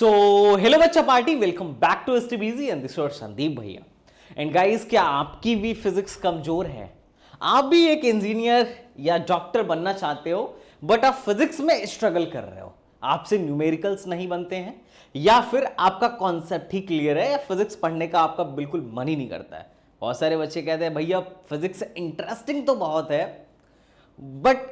सो hello बच्चा party, welcome back to STBG and this is Sandeep भैया। And guys, क्या आपकी भी फिजिक्स कमजोर है? आप भी एक इंजीनियर या डॉक्टर बनना चाहते हो बट आप फिजिक्स में स्ट्रगल कर रहे हो, आपसे न्यूमेरिकल्स नहीं बनते हैं, या फिर आपका कॉन्सेप्ट ही क्लियर है या फिजिक्स पढ़ने का आपका बिल्कुल मन ही नहीं करता है। बहुत सारे बच्चे कहते हैं भैया फिजिक्स इंटरेस्टिंग तो बहुत है बट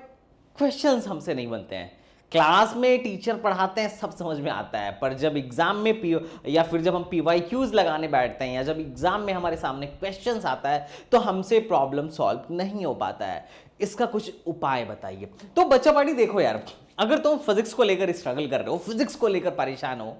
क्वेश्चंस हमसे नहीं बनते हैं। क्लास में टीचर पढ़ाते हैं, सब समझ में आता है, पर जब एग्जाम में या फिर जब हम पीवाईक्यूज लगाने बैठते हैं या जब एग्जाम में हमारे सामने क्वेश्चंस आता है तो हमसे प्रॉब्लम सॉल्व नहीं हो पाता है। इसका कुछ उपाय बताइए। तो बच्चा पार्टी देखो यार, अगर तुम फिजिक्स को लेकर स्ट्रगल कर रहे हो, फिजिक्स को लेकर परेशान हो,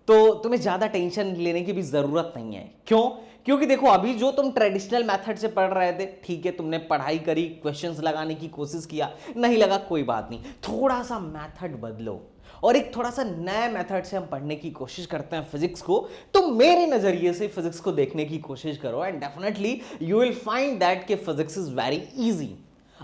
तो तुम्हें ज्यादा टेंशन लेने की भी जरूरत नहीं है। क्यों? क्योंकि देखो, अभी जो तुम ट्रेडिशनल मेथड से पढ़ रहे थे, ठीक है, तुमने पढ़ाई करी, क्वेश्चंस लगाने की कोशिश किया, नहीं लगा, कोई बात नहीं, थोड़ा सा मेथड बदलो और एक थोड़ा सा नए मेथड से हम पढ़ने की कोशिश करते हैं फिजिक्स को। तो मेरे नजरिए से फिजिक्स को देखने की कोशिश करो and definitely you will find that कि फिजिक्स इज वेरी इजी।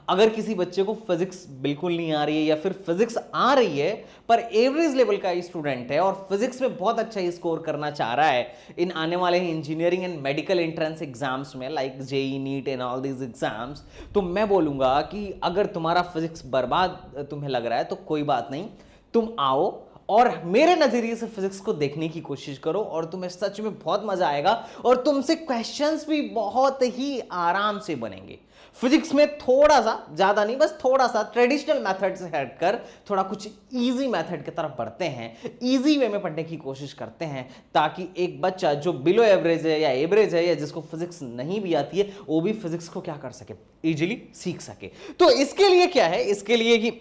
अगर किसी बच्चे को फिजिक्स बिल्कुल नहीं आ रही है या फिर फिजिक्स आ रही है पर एवरेज लेवल का स्टूडेंट है और फिजिक्स में बहुत अच्छा स्कोर करना चाह रहा है इन आने वाले engineering and medical entrance exams में, like JEE, NEET and all these exams, तो मैं बोलूंगा कि अगर तुम्हारा फिजिक्स बर्बाद तुम्हें लग रहा है तो कोई बात नहीं, तुम आओ और मेरे नजरिए से फिजिक्स को देखने की कोशिश करो और तुम्हें सच में बहुत मजा आएगा और तुमसे क्वेश्चंस भी बहुत ही आराम से बनेंगे। फिजिक्स में थोड़ा सा, ज्यादा नहीं, बस थोड़ा सा ट्रेडिशनल मेथड से हटकर थोड़ा कुछ इजी मेथड की तरफ बढ़ते हैं, इजी वे में पढ़ने की कोशिश करते हैं, ताकि एक बच्चा जो बिलो एवरेज है या एवरेज है या जिसको फिजिक्स नहीं भी आती है वो भी फिजिक्स को क्या कर सके, इजीली सीख सके। तो इसके लिए क्या है, इसके लिए कि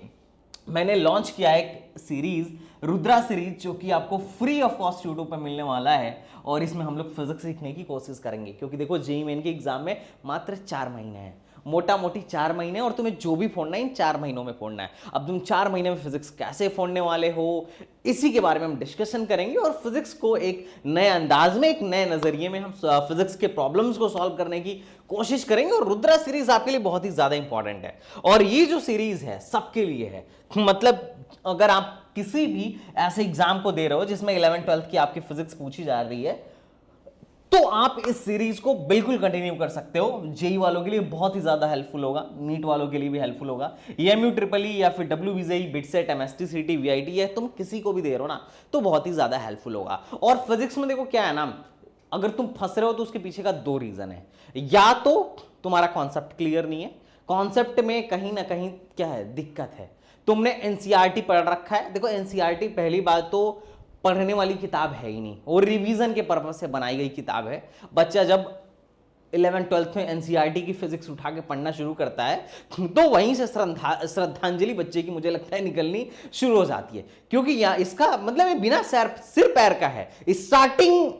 मैंने लॉन्च किया एक सीरीज, रुद्रा सीरीज, जो कि आपको फ्री ऑफ कॉस्ट यूट्यूब पर मिलने वाला है और इसमें हम लोग फिजिक्स सीखने की कोशिश करेंगे। क्योंकि देखो, जेईई मेन के एग्जाम में मात्र 4 महीने हैं, मोटा मोटी 4 महीने, और तुम्हें जो भी फोड़ना है इन 4 महीनों में फोड़ना है। अब तुम 4 महीने में फिजिक्स कैसे फोड़ने वाले हो, इसी के बारे में हम डिस्कशन करेंगे और फिजिक्स को एक नए अंदाज में, एक नए नजरिए में हम फिजिक्स के प्रॉब्लम्स को सॉल्व करने की कोशिश करेंगे। और रुद्रा सीरीज आपके लिए बहुत ही ज्यादा इंपॉर्टेंट है और ये जो सीरीज है सबके लिए है। मतलब अगर आप किसी भी ऐसे एग्जाम को दे रहे हो जिसमें 11th 12th की आपकी फिजिक्स पूछी जा रही है तो आप इस सीरीज को बिल्कुल कंटिन्यू कर सकते हो। जेई वालों के लिए बहुत ही ज्यादा हेल्पफुल होगा, नीट वालों के लिए भी हेल्पफुल होगा, एमयू ट्रिपल ई या फिर डब्ल्यूबीजेई, बिटसेट, एमएसटी, सीटी, वीआईटी है, तुम किसी को भी दे रहे हो ना तो बहुत ही ज्यादा हेल्पफुल होगा। और फिजिक्स में देखो क्या है ना, अगर तुम फंस रहे हो तो उसके पीछे का 2 रीजन है। या तो तुम्हारा कॉन्सेप्ट क्लियर नहीं है, कॉन्सेप्ट में कहीं ना कहीं क्या है, दिक्कत है, तुमने एनसीईआरटी पढ़ रखा है। देखो, एनसीईआरटी पहली बात तो पढ़ने वाली किताब है ही नहीं और रिवीजन के पर्पज से बनाई गई किताब है। बच्चा जब 11th 12th में एनसीईआरटी की फिजिक्स उठा के पढ़ना शुरू करता है तो वहीं से श्रद्धांजलि बच्चे की, मुझे लगता है, निकलनी शुरू हो जाती है। क्योंकि यहाँ इसका मतलब ये बिना सिर पैर का है, स्टार्टिंग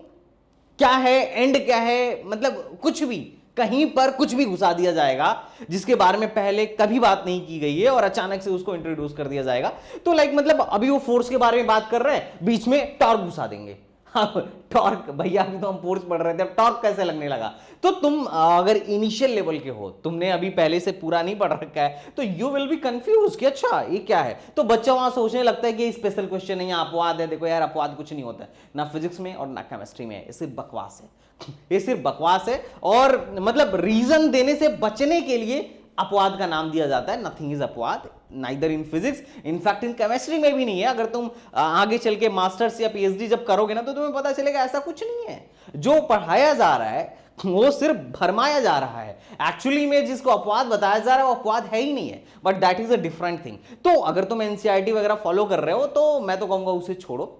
क्या है, एंड क्या है, मतलब कुछ भी, कहीं पर कुछ भी घुसा दिया जाएगा जिसके बारे में पहले कभी बात नहीं की गई है और अचानक से उसको इंट्रोड्यूस कर दिया जाएगा। तो लाइक मतलब अभी वो फोर्स के बारे में बात कर रहे हैं, बीच में टॉर्क घुसा देंगे। हाँ, टॉर्क, भैया अभी तो हम फोर्स पढ़ रहे थे, अब टॉर्क कैसे लगने लगा? तो तुम अगर इनिशियल लेवल के हो, तुमने अभी पहले से पूरा नहीं पढ़ रखा है, तो यू विल बी कंफ्यूज कि अच्छा ये क्या है। तो बच्चा वहां सोचने लगता है कि ये स्पेशल क्वेश्चन है या अपवाद है। देखो यार, अपवाद कुछ नहीं होता है, ना फिजिक्स में और ना केमिस्ट्री में, ये सिर्फ बकवास है। ये सिर्फ बकवास है और मतलब रीजन देने से बचने के लिए अपवाद का नाम दिया जाता है। नथिंग इज अपवाद, neither in physics, in fact in chemistry में भी नहीं है। अगर तुम आगे चल के मास्टर्स या पीएचडी जब करोगे ना तो तुम्हें पता चलेगा ऐसा कुछ नहीं है। जो पढ़ाया जा रहा है वो सिर्फ भरमाया जा रहा है। एक्चुअली में जिसको अपवाद बताया जा रहा है वो अपवाद है ही नहीं है, but that is a different thing. तो अगर तुम एनसीईआरटी वगैरह फॉलो कर रहे हो तो मैं तो कहूंगा उसे छोड़ो,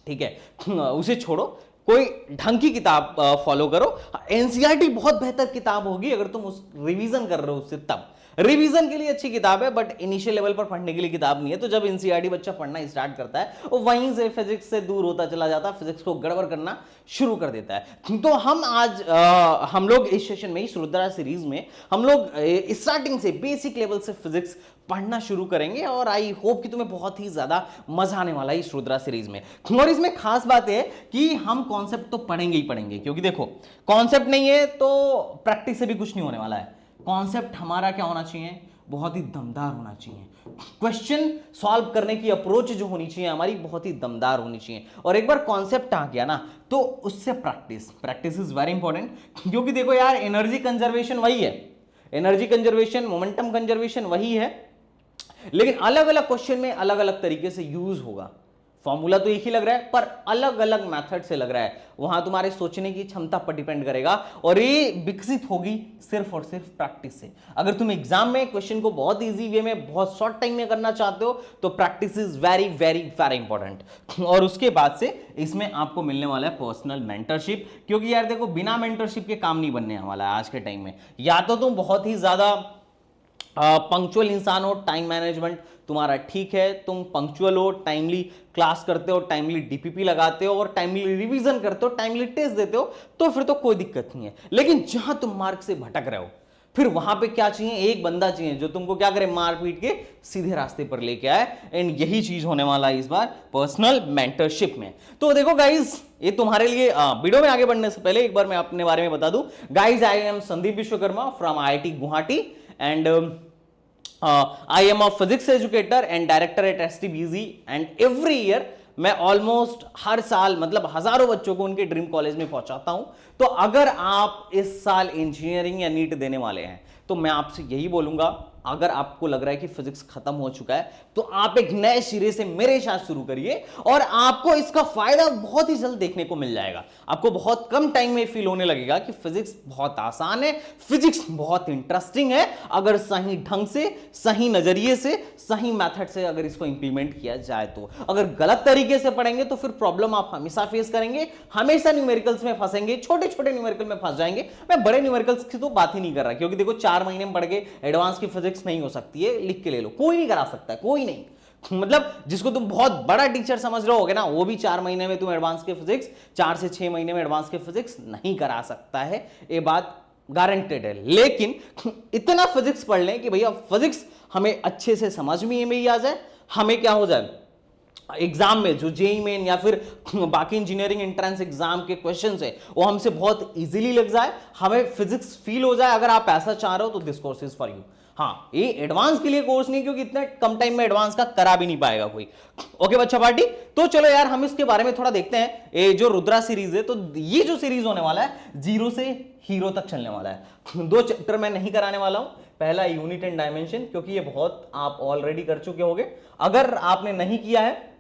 ठीक है, उसे छोड़ो, कोई ढंग की किताब फॉलो करो। एनसीईआरटी बहुत बेहतर किताब होगी अगर तुम उस रिवीजन कर रहे हो उससे, तब रिवीजन के लिए अच्छी किताब है, बट इनिशियल लेवल पर पढ़ने के लिए किताब नहीं है। तो जब एनसीईआरटी बच्चा पढ़ना स्टार्ट करता है वो वहीं से फिजिक्स से दूर होता चला जाता है, फिजिक्स को गड़बड़ करना शुरू कर देता है। तो हम आज हम लोग इस सेशन में, इस रुद्रा सीरीज में, हम लोग स्टार्टिंग से बेसिक लेवल से फिजिक्स पढ़ना शुरू करेंगे और आई होप कि तुम्हें बहुत ही ज्यादा मजा आने वाला है इस रुद्रा सीरीज में। और इसमें खास बात है कि हम कॉन्सेप्ट तो पढ़ेंगे ही पढ़ेंगे, क्योंकि देखो कॉन्सेप्ट नहीं है तो प्रैक्टिस से भी कुछ नहीं होने वाला है। कॉन्सेप्ट हमारा क्या होना चाहिए, बहुत ही दमदार होना चाहिए। क्वेश्चन सॉल्व करने की अप्रोच जो होनी चाहिए हमारी बहुत ही दमदार होनी चाहिए, और एक बार कॉन्सेप्ट आ गया ना तो उससे प्रैक्टिस इज वेरी इंपॉर्टेंट। क्योंकि देखो यार, एनर्जी कंजर्वेशन वही है, एनर्जी कंजर्वेशन, मोमेंटम कंजर्वेशन वही है, लेकिन अलग अलग क्वेश्चन में अलग अलग तरीके से यूज होगा। फॉर्मूला तो एक ही लग रहा है पर अलग अलग मेथड से लग रहा है, वहां तुम्हारे सोचने की क्षमता पर डिपेंड करेगा, और ये विकसित होगी सिर्फ और सिर्फ प्रैक्टिस से। अगर तुम एग्जाम में क्वेश्चन को बहुत इजी वे में बहुत शॉर्ट टाइम में करना चाहते हो तो practice is very very very important. और उसके बाद से इसमें आपको मिलने वाला है पर्सनल मेंटरशिप, क्योंकि यार देखो बिना मेंटरशिप के काम नहीं बनने वाला है आज के टाइम में। या तो तुम बहुत ही ज्यादा पंक्चुअल इंसान हो, टाइम मैनेजमेंट तुम्हारा ठीक है, तुम पंक्चुअल हो, टाइमली क्लास करते हो, टाइमली डीपीपी लगाते हो और टाइमली रिवीजन करते हो, टाइमली टेस्ट देते हो, तो फिर तो कोई दिक्कत नहीं है। लेकिन जहां तुम मार्ग से भटक रहे हो, फिर वहां पे क्या चाहिए, एक बंदा चाहिए जो तुमको क्या करे, मार पीट के सीधे रास्ते पर लेके आए। एंड यही चीज होने वाला है इस बार पर्सनल मेंटरशिप में। तो देखो गाइज, ये तुम्हारे लिए वीडियो में आगे बढ़ने से पहले एक बार मैं अपने बारे में बता दूं। Guys, I am Sandeep Vishwakarma from IIT Guwahati and I am a physics educator and director at STBZ, and every year मैं ऑलमोस्ट हर साल मतलब हजारों बच्चों को उनके ड्रीम कॉलेज में पहुंचाता हूं। तो अगर आप इस साल इंजीनियरिंग या नीट देने वाले हैं तो मैं आपसे यही बोलूंगा, अगर आपको लग रहा है कि फिजिक्स खत्म हो चुका है तो आप एक नए सिरे से मेरे साथ शुरू करिए, और आपको इसका फायदा बहुत ही जल्द देखने को मिल जाएगा। आपको बहुत कम टाइम में फील होने लगेगा कि फिजिक्स बहुत आसान है, फिजिक्स बहुत इंटरेस्टिंग है, अगर सही ढंग से, सही नजरिए से, सही मेथड से अगर इसको इंप्लीमेंट किया जाए तो। अगर गलत तरीके से पढ़ेंगे तो फिर प्रॉब्लम आप हमेशा फेस करेंगे, हमेशा न्यूमेरिकल्स में फंसेंगे, छोटे छोटे न्यूमेरिकल में फंस जाएंगे। मैं बड़े न्यूमेरिकल्स की तो बात ही नहीं कर रहा, क्योंकि देखो 4 महीने में पढ़ के एडवांस की फिजिक्स नहीं हो सकती है, लिख के ले लो, कोई नहीं करा सकता, कोई नहीं। मतलब जिसको तुम बहुत बड़ा टीचर समझ रहे होगे ना, वो भी 4 महीने में तुम एडवांस के फिजिक्स, 4 से 6 महीने में एडवांस के फिजिक्स नहीं करा सकता है, ये बात गारंटेड है। लेकिन इतना फिजिक्स पढ़ लें कि भैया फिजिक्स हमें अच्छे से समझ में ही आ जाए, हमें क्या हो जाए एग्जाम में, जो जेई मेन या फिर बाकी इंजीनियरिंग एंट्रेंस एग्जाम के क्वेश्चंस है वो हमसे बहुत इजीली लग जाए, हमें फिजिक्स फील हो जाए। अगर आप ऐसा चाह रहे हो तो this course is for you. हाँ, ये एडवांस के लिए कोर्स नहीं, क्योंकि इतने कम टाइम में एडवांस का करा भी नहीं पाएगा कोई। ओके बच्चा पार्टी, तो चलो यार हम इसके बारे में थोड़ा देखते हैं। ये जो रुद्रा सीरीज है, तो ये जो सीरीज होने वाला है 0 से हीरो तक चलने वाला है। 2 चैप्टर मैं नहीं कराने वाला हूं। पहला यूनिट एंड डायमेंशन, क्योंकि ये बहुत आप ऑलरेडी कर चुके होंगे। अगर आपने नहीं किया है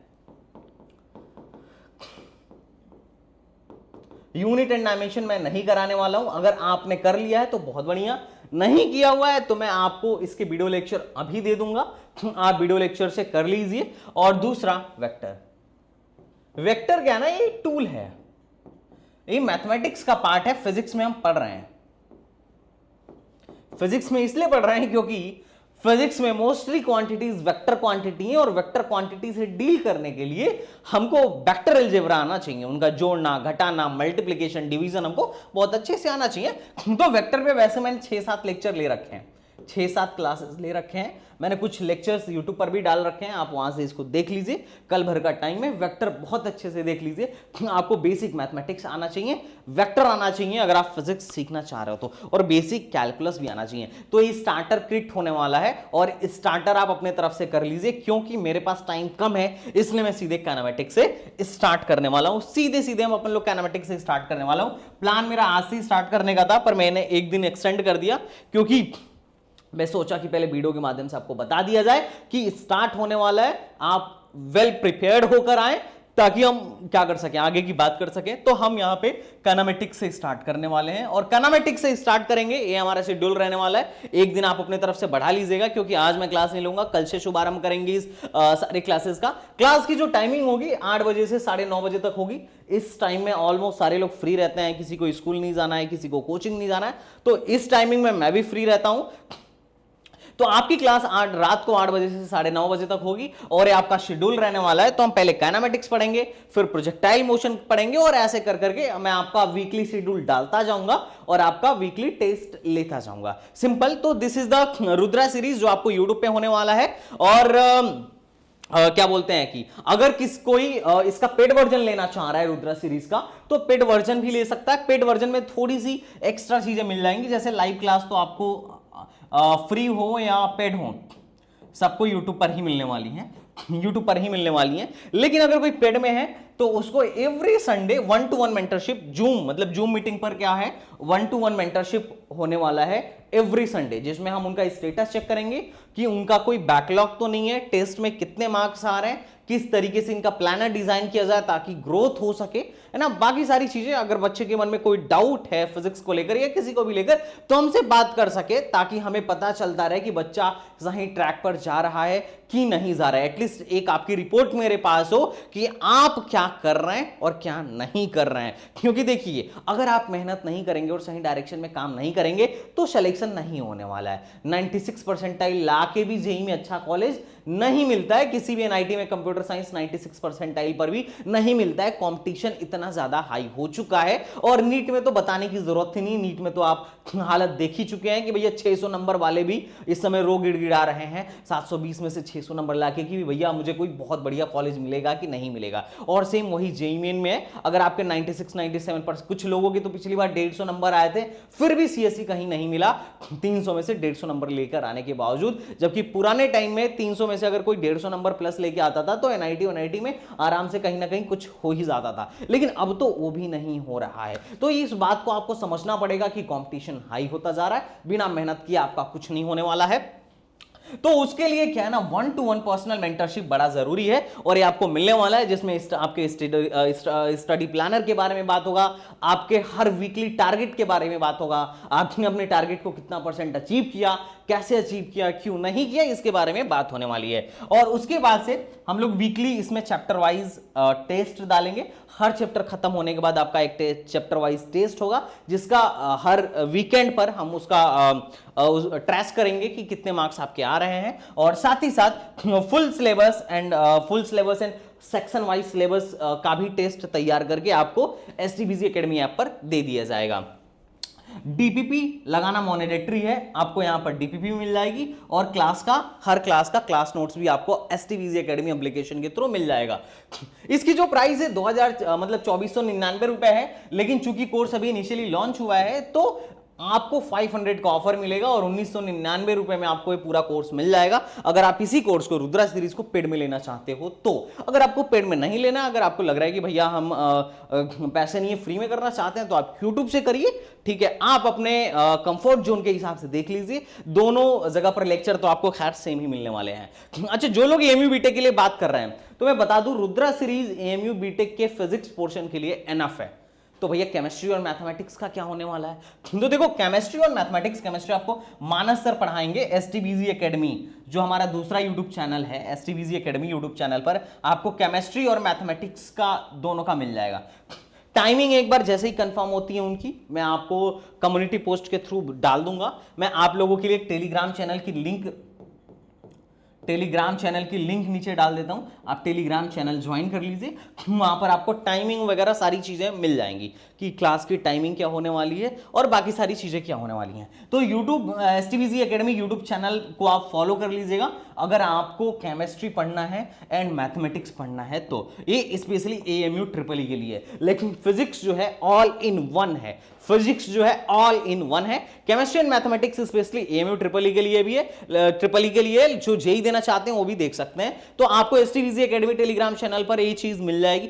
यूनिट एंड डायमेंशन, मैं नहीं कराने वाला हूं। अगर आपने कर लिया है तो बहुत बढ़िया, नहीं किया हुआ है तो मैं आपको इसके वीडियो लेक्चर अभी दे दूंगा, आप वीडियो लेक्चर से कर लीजिए। और दूसरा वेक्टर, वेक्टर क्या ना, ये टूल है, ये मैथमेटिक्स का पार्ट है, फिजिक्स में हम पढ़ रहे हैं। फिजिक्स में इसलिए पढ़ रहे हैं क्योंकि फिजिक्स में मोस्टली क्वांटिटीज वेक्टर क्वांटिटी है, और वेक्टर क्वांटिटी से डील करने के लिए हमको वेक्टर अलजेब्रा आना चाहिए, उनका जोड़ना, घटाना, मल्टीप्लिकेशन, डिवीजन हमको बहुत अच्छे से आना चाहिए। तो वेक्टर पे वैसे मैंने 6-7 लेक्चर ले रखे हैं, 6-7 क्लासेस ले रखे हैं मैंने, कुछ लेक्चर्स यूट्यूब पर भी डाल रखे हैं, आप वहां से इसको देख लीजिए। कल भर का टाइम में वेक्टर बहुत अच्छे से देख लीजिए। आपको बेसिक मैथमेटिक्स आना चाहिए, वेक्टर आना चाहिए अगर आप फिजिक्स सीखना चाह रहे हो तो, और बेसिक कैलकुलस भी आना चाहिए। तो ये स्टार्टर किट होने वाला है, और स्टार्टर आप अपने तरफ से कर लीजिए। क्योंकि मेरे पास टाइम कम है, इसलिए मैं सीधे काइनेमेटिक्स से स्टार्ट करने वाला हूं। सीधे हम अपन लोग काइनेमेटिक्स से स्टार्ट करने वाला हूं। प्लान मेरा आज से स्टार्ट करने का था, पर मैंने एक दिन एक्सटेंड कर दिया, क्योंकि मैं सोचा कि पहले वीडियो के माध्यम से आपको बता दिया जाए कि स्टार्ट होने वाला है, आप वेल प्रिपेयर्ड होकर आए, ताकि हम क्या कर सकें, आगे की बात कर सकें। तो हम यहां पे काइनेमेटिक्स से स्टार्ट करने वाले हैं, और काइनेमेटिक्स से स्टार्ट करेंगे, ये हमारा शेड्यूल रहने वाला है। एक दिन आप अपने तरफ से बढ़ा लीजिएगा, क्योंकि आज मैं क्लास नहीं लूंगा, कल से शुभारंभ करेंगे इस सारे क्लासेस का। क्लास की जो टाइमिंग होगी 8 बजे से 9:30 बजे तक होगी। इस टाइम में ऑलमोस्ट सारे लोग फ्री रहते हैं, किसी को स्कूल नहीं जाना है, किसी को कोचिंग नहीं जाना है, तो इस टाइमिंग में मैं भी फ्री रहता हूं। तो आपकी क्लास रात को 8 बजे से 9:30 बजे तक होगी, और ये आपका शेड्यूल रहने वाला है। तो हम पहले काइनेमेटिक्स पढ़ेंगे, फिर प्रोजेक्टाइल मोशन पढ़ेंगे, और ऐसे कर करके मैं आपका वीकली शेड्यूल डालता जाऊंगा और आपका वीकली टेस्ट लेता जाऊंगा। सिंपल। तो this is the Rudra series जो आपको यूट्यूब पे होने वाला है। और क्या बोलते हैं कि अगर कोई इसका पेड वर्जन लेना चाह रहा है रुद्रा सीरीज का, तो पेड वर्जन भी ले सकता है। पेड वर्जन में थोड़ी सी एक्स्ट्रा चीजें मिल जाएंगी, जैसे लाइव क्लास तो आपको फ्री हो या पेड हो, सबको यूट्यूब पर ही मिलने वाली हैं, यूट्यूब पर ही मिलने वाली हैं। लेकिन अगर कोई पेड में है तो उसको every Sunday 1-to-1 mentorship zoom, मतलब जूम मीटिंग पर क्या है, 1-to-1 मेंटरशिप होने वाला है एवरी संडे, जिसमें हम उनका स्टेटस चेक करेंगे कि उनका कोई बैकलॉग तो नहीं है, टेस्ट में कितने मार्क्स आ रहे हैं, किस तरीके से इनका प्लानर डिजाइन किया जाए ताकि ग्रोथ हो सके, है ना, बाकी सारी चीजें। अगर बच्चे के मन में कोई डाउट है फिजिक्स को लेकर या किसी को भी लेकर, तो हमसे बात कर सके, ताकि हमें पता चलता रहे कि बच्चा सही ट्रैक पर जा रहा है कि नहीं जा रहा है। एटलीस्ट एक आपकी रिपोर्ट मेरे पास हो कि आप क्या कर रहे हैं और क्या नहीं कर रहे हैं। क्योंकि देखिए, अगर आप मेहनत नहीं करेंगे और सही डायरेक्शन में काम नहीं करेंगे तो सिलेक्शन नहीं होने वाला है। 96 परसेंटाइल ला के भी जेईई में अच्छा कॉलेज नहीं मिलता है, किसी भी एनआईटी में कंप्यूटर साइंस 96 परसेंटाइल पर भी नहीं मिलता है। कंपटीशन इतना ज्यादा हाई हो चुका है, और नीट में तो बताने की जरूरत ही नहीं। नीट में तो आप हालत देख ही चुके हैं कि भैया 600 नंबर वाले भी इस समय रो गिड़गिड़ा रहे हैं 720 में से 600 नंबर लाके कि भैया मुझे कोई बहुत बढ़िया कॉलेज मिलेगा कि नहीं मिलेगा। और सेम वही जेईई मेन में है, अगर आपके 96 97 पर, कुछ लोगों के तो पिछली बार 150 नंबर आए थे, फिर भी सीएससी कहीं नहीं मिला 300 में से 150 नंबर लेकर आने के बावजूद। जबकि पुराने टाइम में 300 में से अगर कोई 150 नंबर प्लस लेके आता था तो एनआईटी में आराम से कहीं ना कहीं कुछ हो ही जाता था। लेकिन अब तो वो भी नहीं हो रहा है। तो इस बात को आपको समझना पड़ेगा कि कंपटीशन हाई होता जा रहा है, बिना मेहनत किए आपका कुछ नहीं होने वाला है। तो उसके लिए क्या है ना, 1-to-1 पर्सनल मेंटरशिप बड़ा जरूरी है, और ये आपको मिलने वाला है, जिसमें आपके स्टडी प्लानर के बारे में बात होगा, आपके हर वीकली टारगेट के बारे में बात होगा, आपने अपने टारगेट को कितना परसेंट अचीव किया, कैसे अचीव किया, क्यों नहीं किया, इसके बारे में बात होने वाली है। और उसके बाद से हम लोग वीकली इसमें चैप्टर वाइज टेस्ट डालेंगे। हर चैप्टर खत्म होने के बाद आपका एक चैप्टर वाइज टेस्ट होगा, जिसका हर वीकेंड पर हम उसका ट्रेस करेंगे कि कितने मार्क्स आपके आ रहे हैं। और साथ ही साथ full syllabus and section wise syllabus का भी टेस्ट तैयार करके आपको एसटीबीजी एकेडमी ऐप पर दे दिया जाएगा। डीपीपी लगाना मॉनिटरी है, आपको यहां पर डीपीपी मिल जाएगी, और हर क्लास का क्लास नोट्स भी आपको एसटीबीजी एकेडमी एप्लीकेशन के थ्रू मिल जाएगा। इसकी जो प्राइस है 2499 रुपए है, लेकिन चूंकि कोर्स अभी इनिशियली लॉन्च हुआ है तो आपको 500 का ऑफर मिलेगा, और 1999 रुपए में आपको ये पूरा कोर्स मिल जाएगा। अगर आप इसी कोर्स को, रुद्रा सीरीज को पेड में लेना चाहते हो तो। अगर आपको पेड में नहीं लेना, अगर आपको लग रहा है कि भैया हम पैसे नहीं है, फ्री में करना चाहते हैं, तो आप यूट्यूब से करिए, ठीक है। आप अपने कंफर्ट जोन के हिसाब से देख लीजिए, दोनों जगह पर लेक्चर तो आपको खैर सेम ही मिलने वाले हैं। अच्छा, जो लोग एएमयू बीटेक के लिए बात कर रहे हैं, तो मैं बता दूं, रुद्रा सीरीज एएमयू बीटेक के फिजिक्स पोर्शन के लिए एनफ है। तो भैया केमिस्ट्री और मैथमेटिक्स का क्या होने वाला है? तो देखो, केमिस्ट्री और मैथमेटिक्स, केमिस्ट्री आपको मानस सर पढ़ाएंगे एसटीबीजी एकेडमी, जो हमारा दूसरा यूट्यूब चैनल है, एसटीबीजी एकेडमी यूट्यूब चैनल पर आपको केमिस्ट्री और मैथमेटिक्स का दोनों का मिल जाएगा। टाइमिंग एक बार जैसे ही कंफर्म होती है उनकी, मैं आपको कम्युनिटी पोस्ट के थ्रू डाल दूंगा। मैं आप लोगों के लिए टेलीग्राम चैनल की लिंक नीचे डाल देता हूं, आप टेलीग्राम चैनल ज्वाइन कर लीजिए। वहां पर आपको टाइमिंग वगैरह सारी चीजें मिल जाएंगी कि क्लास की टाइमिंग क्या होने वाली है और बाकी सारी चीजें क्या होने वाली हैं। तो यूट्यूब एसटीबीजी एकेडमी यूट्यूब चैनल को आप फॉलो कर लीजिएगा अगर आपको केमिस्ट्री पढ़ना है एंड मैथमेटिक्स पढ़ना है तो। ये स्पेशली एएमयू ट्रिपल ई के लिए, लेकिन फिजिक्स जो है ऑल इन वन है, फिजिक्स जो है ऑल इन वन है। Chemistry and mathematics specially AMU triple E के लिए भी है, ट्रिपल ई के लिए जो जेई देना चाहते हैं वो भी देख सकते हैं। तो आपको एसटीबीजी एकेडमी टेलीग्राम चैनल पर ये चीज मिल जाएगी,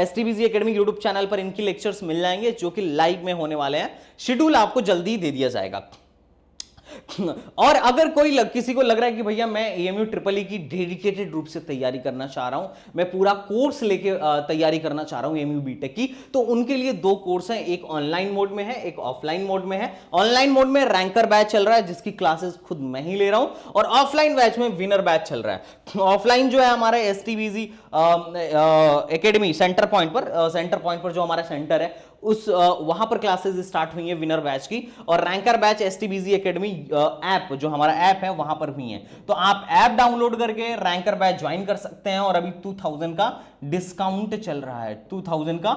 एसटीबीजी एकेडमी यूट्यूब चैनल पर इनकी लेक्चर्स मिल जाएंगे जो कि लाइव में होने वाले हैं। शेड्यूल आपको जल्दी दे दिया जाएगा। और अगर किसी को लग रहा है कि भैया मैं एएमयू ट्रिपल ई की डेडिकेटेड रूप से तैयारी करना चाह रहा हूं, मैं पूरा कोर्स लेके तैयारी करना चाह रहा हूं एएमयू बीटेक की, तो उनके लिए दो कोर्स हैं, एक ऑनलाइन मोड में है, एक ऑफलाइन मोड में है। ऑनलाइन मोड में रैंकर बैच चल रहा है जिसकी क्लासेस खुद मैं ही ले रहा हूं, और ऑफलाइन बैच में विनर बैच चल रहा है। ऑफलाइन जो है हमारा एसटीबीजी एकेडमी सेंटर पॉइंट पर जो हमारा सेंटर है उस वहां पर क्लासेस स्टार्ट हुई हैं विनर बैच की, और रैंकर बैच एसटीबीजी एकेडमी ऐप जो हमारा ऐप है वहां पर हुई है। तो आप ऐप डाउनलोड करके रैंकर बैच ज्वाइन कर सकते हैं, और अभी 2000 का डिस्काउंट चल रहा है, 2000 का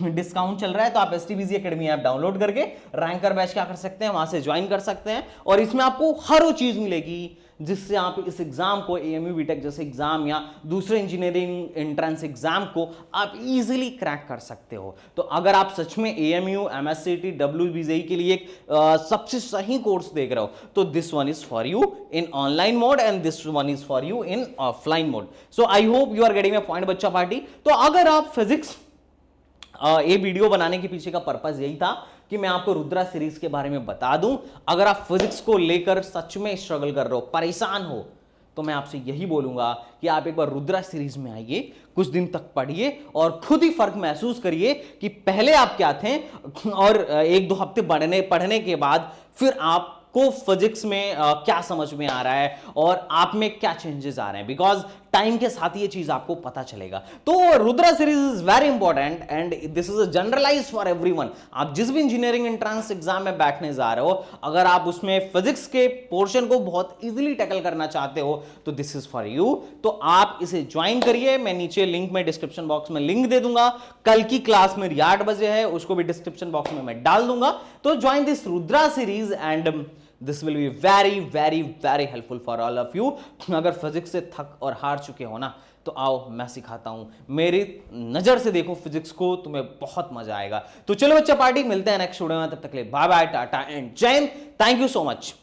डिस्काउंट चल रहा है। तो आप एसटीबीजी एकेडमी ऐप डाउनलोड करके रैंकर बैच क्या कर सकते हैं, वहां से ज्वाइन कर सकते हैं, और इसमें आपको हर वो चीज मिलेगी जिससे आप इस एग्जाम को, एएमयू बीटेक जैसे एग्जाम या दूसरे इंजीनियरिंग एंट्रेंस एग्जाम को आप इजीली क्रैक कर सकते हो। तो अगर आप सच में एएमयू, एमएससीटी, डब्ल्यूबीजेई के लिए सबसे सही कोर्स देख रहे हो, तो this one is for you in online mode and this one is for you in offline mode. So I hope you are getting my point बच्चा पार्टी। तो अगर आप फिजिक्स, ये वीडियो बनाने के पीछे का पर्पस यही था कि मैं आपको रुद्रा सीरीज के बारे में बता दूं। अगर आप फिजिक्स को लेकर सच में स्ट्रगल कर रहे हो, परेशान हो, तो मैं आपसे यही बोलूंगा कि आप एक बार रुद्रा सीरीज में आइए, कुछ दिन तक पढ़िए और खुद ही फर्क महसूस करिए कि पहले आप क्या थे, और एक दो हफ्ते पढ़ने के बाद फिर आप को फिजिक्स में क्या समझ में आ रहा है और आप में क्या चेंजेस आ रहे हैं, बिकॉज टाइम के साथ ये चीज आपको पता चलेगा। तो Rudra series is very important and this is generalize for everyone. आप जिस भी इंजीनियरिंग एंट्रेंस एग्जाम में बैठने जा रहे हो, अगर आप उसमें फिजिक्स के पोर्शन को बहुत इजीली टैकल करना चाहते हो, तो दिस इज फॉर यू। तो आप इसे ज्वाइन करिए। मैं नीचे लिंक में, डिस्क्रिप्शन बॉक्स में लिंक दे दूंगा। कल की क्लास मेरी 8 बजे है, उसको भी डिस्क्रिप्शन बॉक्स में मैं डाल दूंगा। तो join this Rudra series and this will be very very very helpful for all of you. अगर फिजिक्स से थक और हार चुके हो ना, तो आओ मैं सिखाता हूं, मेरी नजर से देखो फिजिक्स को, तुम्हें बहुत मजा आएगा। तो चलो बच्चा पार्टी, मिलते हैं नेक्स्ट वीडियो में, तब तक के लिए बाय बाय, टाटा एंड जय Hind. Thank you so much.